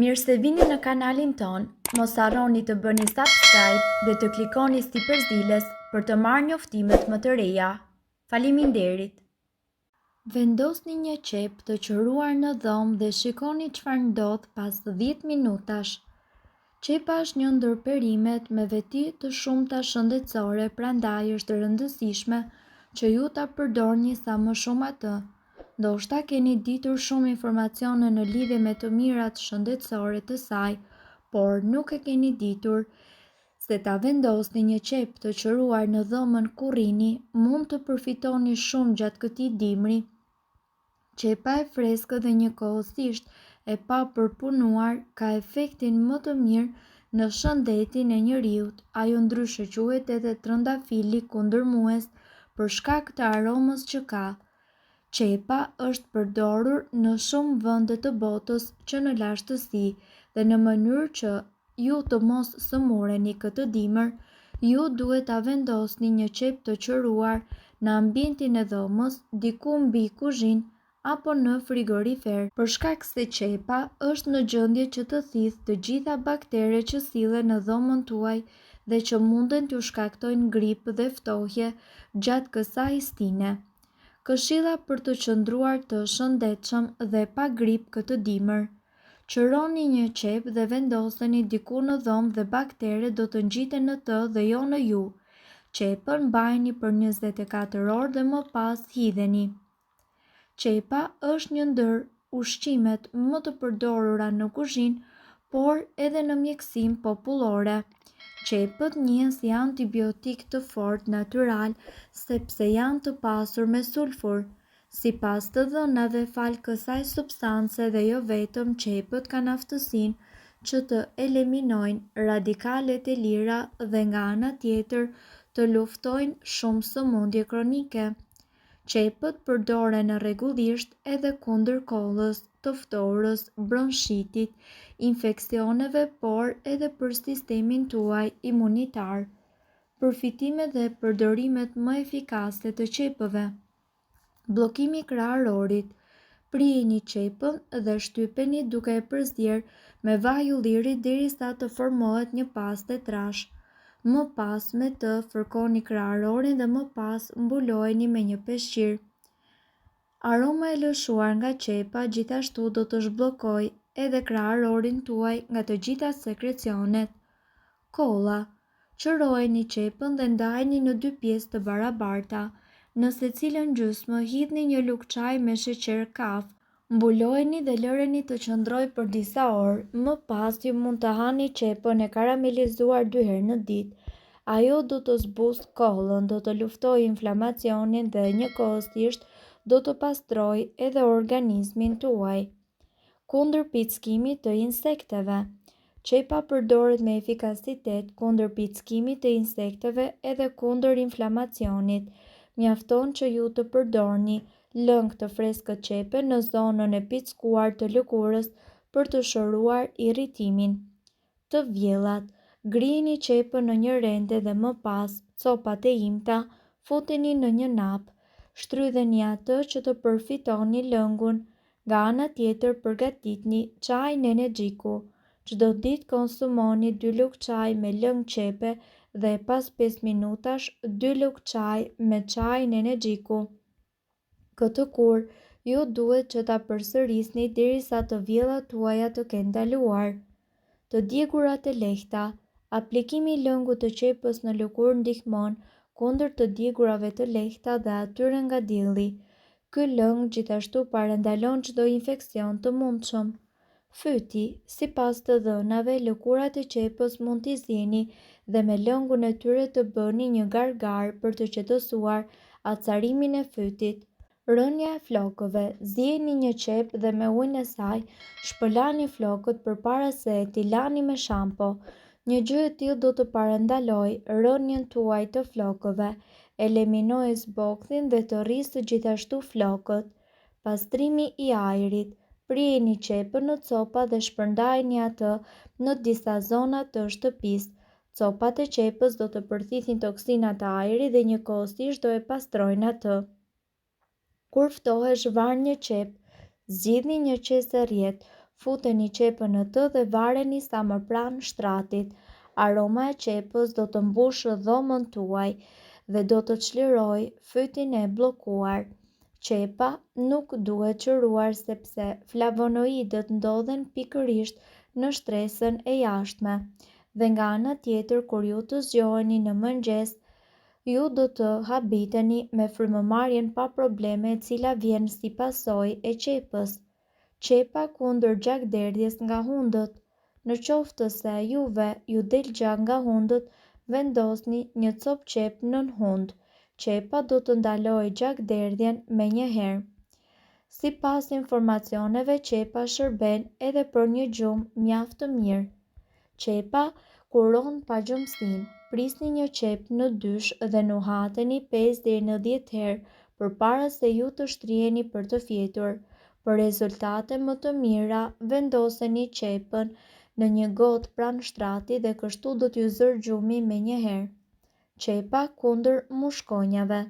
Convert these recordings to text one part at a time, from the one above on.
Mirë se vini në kanalin ton, mos harroni të bëni subscribe dhe të klikoni si përzieles për të marrë njoftimet më të reja. Faleminderit! Vendosni një qep të qëruar në dhomë dhe shikoni çfarë ndodh pas 10 minutash. Qepa është një ndër perimet me veti të shumta shëndetësore, prandaj është e rëndësishme që ju ta përdorni sa më shumë atë. Ndoshta keni ditur shumë informacione në lidhje me të mirat shëndetësore të saj, por nuk e keni ditur se ta vendosni një qep të qëruar në dhomën ku rrini mund të përfitoni shumë gjatë këtij dimri. Qepa e freskët dhe njëkohësisht e pa përpunuar ka efektin më të mirë në shëndetin e njeriut. Ajo ndryshe quhet edhe trëndafili kundërmues për shkak të aromës që ka. Qepa është përdorur në shumë vende të botës që në lashtësi dhe në mënyrë që ju të mos sëmureni këtë dimër, ju duhet ta vendosni një qep të qëruar në ambientin e dhomës, diku mbi kuzhinë apo në frigorifer, për shkak se qepa është në gjendje që të thithë të gjitha bakteret që sillen në dhomën tuaj dhe që munden t'ju shkaktojnë gripë dhe ftohje gjatë kësaj stine. Këshilla për të qëndruar të shëndetshëm dhe pa grip këtë dimër. Qëroni një qep dhe vendoseni diku në dhomë dhe bakteret do të ngjiten në të dhe jo në ju. Qepën mbajini për 24 orë dhe më pas hidheni. Qepa është një ndër ushqimet më të përdorura në kuzhinë, por edhe në mjekësinë popullore. Qepët njihen si antibiotik të fortë natyral sepse janë të pasur me sulfur. Sipas të dhënave fal kësaj substance dhe jo vetëm, qepët kanë aftësinë që të eliminojnë radikalet e lira dhe nga ana tjetër të luftojnë shumë sëmundje kronike. Qepët përdoren rregullisht edhe kundër kollës, të ftorës, bronchitit, infeksioneve, por edhe për sistemin tuaj imunitar. Përfitimet dhe përdorimet më efikase të qepëve. Bllokimi i krahërorit. Prijini qepën dhe shtypeni duke e përzier me vaj ulliri derisa të formohet një pastë e trashë. Më pas me të fërkoni krahërorin dhe më pas mbulojeni me një peshqir. Aroma e lëshuar nga qepa gjithashtu do të zhbllokojë edhe krahërorin tuaj nga të gjitha sekrecionet. Kolla. Qërojeni qepën dhe ndajeni në 2 pjesë të barabarta. Në secilën gjysmë hidhni një lugë çaji me sheqer kaf. Mbulojeni dhe lëreni të qëndrojë për disa orë. Më pas ju mund të hani qepën e karamelizuar 2 herë në ditë. Ajo do të zbusë kollën, do të luftojë inflamacionin dhe njëkohësisht do të pastrojë edhe organizmin tuaj. Kundër pickimit të insekteve. Qepa përdoret me efikasitet kundër pickimit të insekteve edhe kundër inflamacionit. Mjafton që ju të përdorni lëng të freskët qepe në zonën e pickuar të lëkurës për të shëruar irritimin. Të vjellat. Grijini qepën në një rende dhe më pas copat e imta futeni në një nap. Shtrydheni atë që të përfitoni lëngun. Nga ana tjetër përgatitni çajin energjiku. Çdo ditë konsumoni 2 lugë çaj me lëng qepe dhe pas 5 minutash 2 lugë çaj me çajin energjiku. Këtë kur ju duhet që ta përsërisni derisa të vjellat tuaja të kenë ndaluar. Të djegurat e lehta. Aplikimi i lëngut të qepës në lëkurë ndihmon kundër të djegurave të lehta dhe atyre nga dielli. Ky lëng gjithashtu parandalon çdo infeksion të mundshëm. Fyti. Sipas të dhënave, lëkurat e qepës mund t'i zieni dhe me lëngun e tyre të bëni një gargar për të qetësuar acarimin e fytit. Rënja e flokëve. Zieni një qep dhe me ujin e saj shpëlani flokët përpara se t'i lani me shampo. Një gjë e tillë do të parandalojë rënjen tuaj të flokëve, eliminojë zbogthin dhe të rrisë gjithashtu flokët. Pastrimi i ajrit. Prijeni qepën në copa dhe shpërndajeni atë në disa zona të shtëpisë. Copat e qepës do të përthithin toksinat e ajrit dhe njëkohësisht do e pastrojnë atë. Kur ftohesh, var një qep. Zgjidhni një qese rrjet, Futeni qepën në të dhe vareni sa më pranë shtratit. Aroma e qepës do të mbushë dhomën tuaj dhe do të çlirojë fytyn e bllokuar. Qepa nuk duhet qëruar sepse flavonoidët ndodhen pikërisht në shtresën e jashtme dhe nga ana tjetër kur ju të zgjoheni në mëngjes, ju do të habiteni me frymëmarrjen pa probleme e cila vjen si pasojë e qepës. Qepa kundër gjakderdhjes nga hundët. Në qoftë se juve ju del gjak nga hundët, vendosni një copë qep nën hund. Qepa do të ndalojë gjakderdhjen menjëherë. Sipas informacioneve, qepa shërben edhe për një gjumë mjaft të mirë. Qepa kuron pagjumsinë. Prisni një qep në dysh dhe nuhateni 5 deri në 10 herë përpara se ju të shtriheni për të fjetur. Për rezultate më të mira, vendoseni qepën në një gotë pranë shtratit dhe kështu do t'ju zërë gjumi menjëherë. Qepa kundër mushkonjave.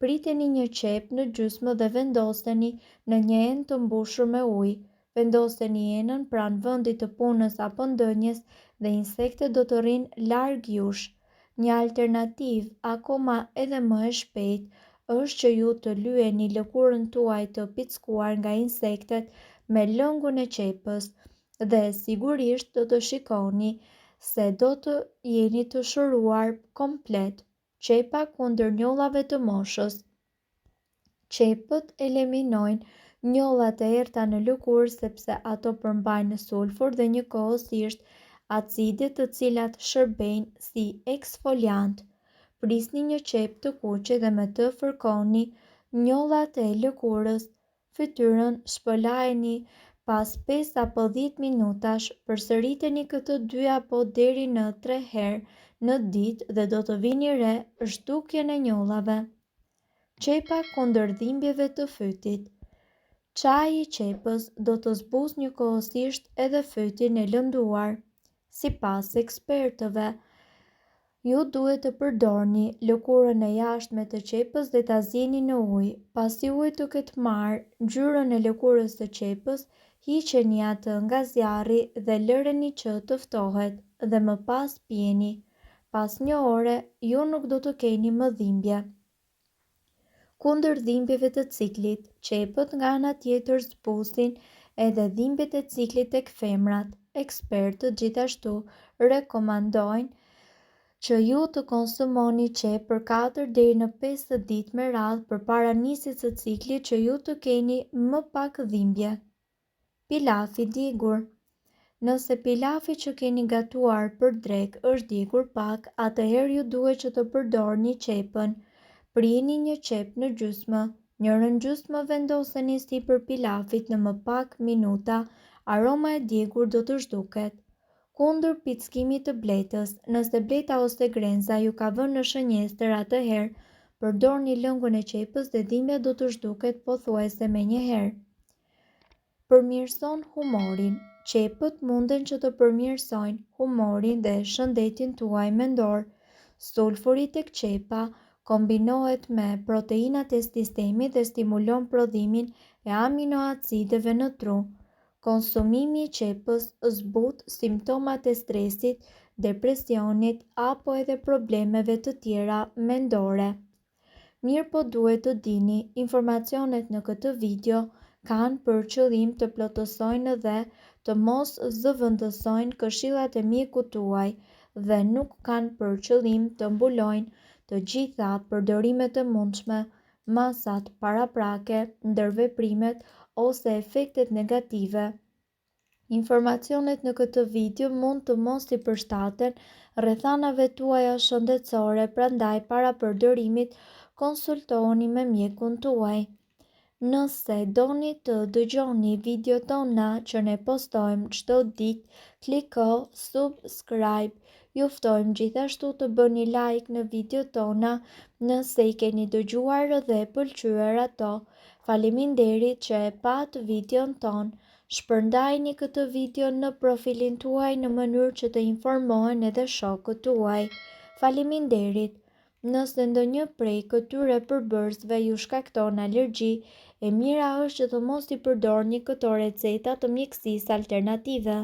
Priteni një qep në gjysmë dhe vendoseni në një enë të mbushur me ujë. Vendoseni enën pranë vendit të punës apo ndënjes dhe insektet do të rrinë larg jush. Një alternativë akoma edhe më e shpejtë është që ju të lyeni lëkurën tuaj të pickuar nga insektet me lëngun e qepës dhe sigurisht do të shikoni se do të jeni të shëruar komplet. Qepa kundër njollave të moshës. Qepët eliminojnë njollat e errta në lëkurë sepse ato përmbajnë sulfur dhe njëkohësisht acide të cilat shërbejnë si eksfoliant. Prisni një qep të kuqe dhe me të fërkoni njollat e lëkurës. Fytyrën shpëlajeni pas 5 apo 10 minutash, përsëriteni këtë 2 apo deri në 3 herë në ditë dhe do të vini re zhdukjen e njollave. Qepa kundër dhimbjeve të fytit. Çaji i qepës do të zbusë njëkohësisht edhe fytin e lënduar. Sipas ekspertëve, ju duhet të përdorni lëkurën e jashtme të qepës dhe ta zieni në ujë. Pasi uji të ketë marrë ngjyrën e lëkurës së qepës, hiqeni atë nga zjarri dhe lëreni që të ftohet dhe më pas pijeni. Pas një ore, ju nuk do të keni më dhimbje. Kundër dhimbjeve të ciklit, qepët nga ana tjetër zbusin edhe dhimbjet e ciklit tek femrat. Ekspertët gjithashtu rekomandojnë që ju të konsumoni qep për 4 deri në 5 ditë me radhë përpara nisjes së ciklit që ju të keni më pak dhimbje. Pilafi djegur. Nëse pilafi që keni gatuar për drek është djegur pak, atëherë ju duhet që të përdorni qepën. Prijeni një qep në gjysmë, njërën gjysmë vendoseni sipër pilafit në më pak minuta, aroma e djegur do të zhduket. Kundër pickimit të bletës, nëse bleta ose grenza ju ka vënë në shënjestër, atëherë përdorni lëngun e qepës dhe dhimbja do të zhduket pothuajse menjëherë. Përmirëson humorin. Qepët munden që të përmirësojnë humorin dhe shëndetin tuaj mendor. Sulfuri tek qepa kombinohet me proteinat e sistemit dhe stimulon prodhimin e aminoacideve në tru. Konsumimi i qepës zbut simptomat e stresit, depresionit apo edhe problemeve të tjera mendore. Mirë po duhet të dini, informacionet në këtë video kanë për qëllim të plotësojnë dhe të mos zëvendësojnë këshillat e mjekut tuaj dhe nuk kanë për qëllim të mbulojnë të gjitha përdorimet e mundshme, masat paraprake, ndërveprimet ose efektet negative. Informacionet në këtë video mund të mos i përshtaten rrethanave tuaja shëndetësore, prandaj para përdorimit konsultohuni me mjekun tuaj. Nëse doni të dëgjoni video tona që ne postojmë çdo ditë, kliko subscribe. Ju ftojmë gjithashtu të bëni like në video tona nëse i keni dëgjuar dhe pëlqyer ato. Faleminderit që e pat videon ton. Shpërndajni këtë video në profilin tuaj në mënyrë që të informohen edhe shokët tuaj. Faleminderit. Nëse ndonjë prej këtyre përbërësve ju shkakton alergji, E mira është që të mos i përdorni këto receta të mjekësisë alternative.